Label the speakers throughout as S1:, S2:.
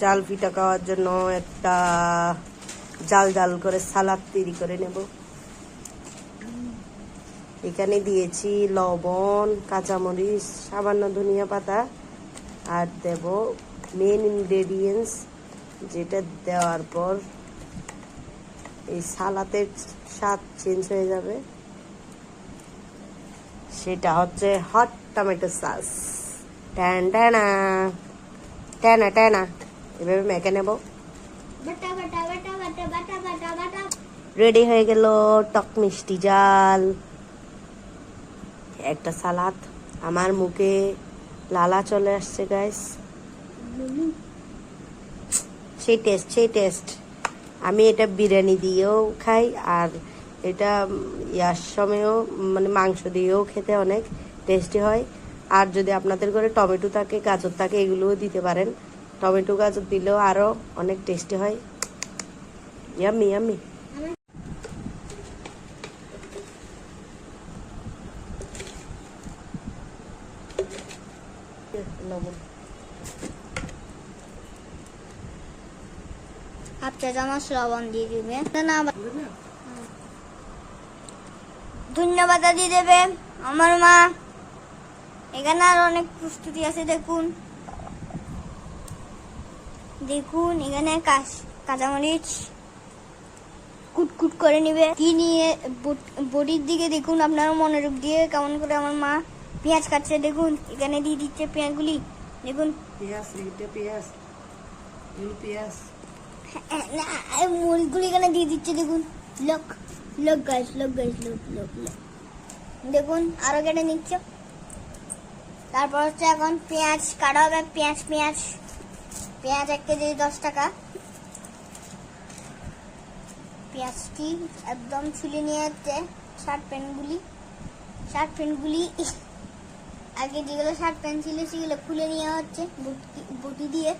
S1: জাল পিঠা খাওয়ার জন্য একটা জাল জাল করে সালাদ তৈরি করে নেব। এখানে দিয়েছি লবণ, কাঁচামরিচ, সামান্য ধনিয়া পাতা, আর দেব মেন ইনগ্রেডিয়েন্টস, যেটা দেওয়ার পর এই সালাদের স্বাদ চেঞ্জ হয়ে যাবে, সেটা হচ্ছে হট টমেটো সস। ট্যান ট্যানা ট্যানা ট্যানা, এভাবে মেখে নেব। রেডি হয়ে গেল টক মিষ্টি জাল, একটা সালাদ। আমার মুখে লালা চলে আসছে গাইস, সেই টেস্ট। আমি এটা বিরিয়ানি দিয়েও খাই, আর এটা ইয়ার সময়ও মানে মাংস দিয়েও খেতে অনেক টেস্টি হয়। আর যদি আপনাদের ঘরে টমেটো থাকে, গাজর থাকে, এগুলোও দিতে পারেন। টমেটো গাজর দিলেও আরও অনেক টেস্টি হয়। Yummy yummy.
S2: হাফ চা চামচ লবণ দিয়ে দিবে, ধন্যবাদ দিয়ে দেবে আমার মা। এখানে আর অনেক প্রস্তুতি আছে, দেখুন এখানে কাঁচামরিচ কুটকুট করে নিবে, কি নিয়ে বডির দিকে দেখুন, আপনারা মনোযোগ দিয়ে কেমন করে আমার মা পেঁয়াজ কাটছে। দেখুন এখানে দিয়ে দিচ্ছে পেঁয়াজগুলি, দেখুন মরিচগুলি এখানে দিয়ে দিচ্ছে। দেখুন লোক গাইস দেখুন আরো কেটে নিচ্ছে। তারপর হচ্ছে এখন পেঁয়াজ কাটা হবে। পেঁয়াজ 1 কেজি 10 টাকা। পেঁয়াজটি একদম ছুলে নিয়ে যাচ্ছে। শার্ট প্যান্টগুলি আগে যেগুলো শার্ট প্যান্ট ছিল সেগুলো খুলে নেওয়া হচ্ছে বটি দিয়ে।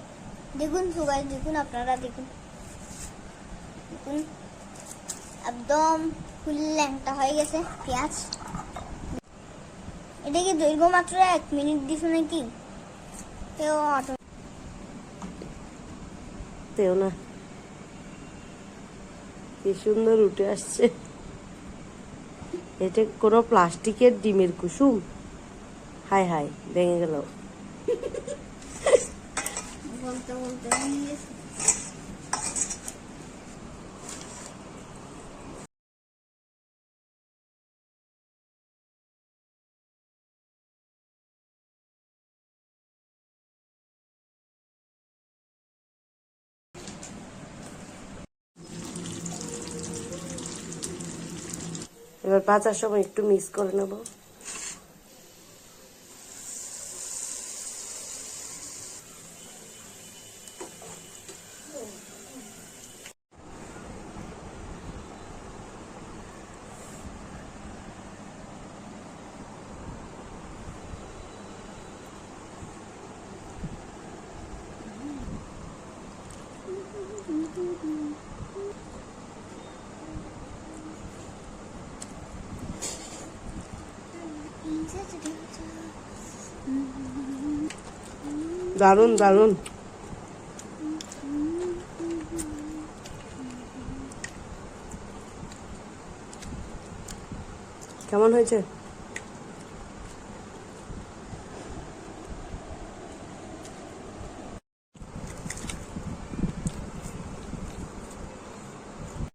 S2: দেখুন সবাই দেখুন, আপনারা দেখুন একদম ফুল ল্যাংটা হয়ে গেছে পেঁয়াজ। এটাকে দৈর্ঘ্য মাত্র 1 মিনিট দিছো নাকি?
S1: না, কি সুন্দর উঠে আসছে। এটা কোনো প্লাস্টিকের ডিমের কুসুম? হায় হায়, ভেঙে গেল।
S2: বলতে
S1: এবার ভাজার সময় একটু মিক্স করে নেব। দারুন দারুন। কেমন হয়েছে?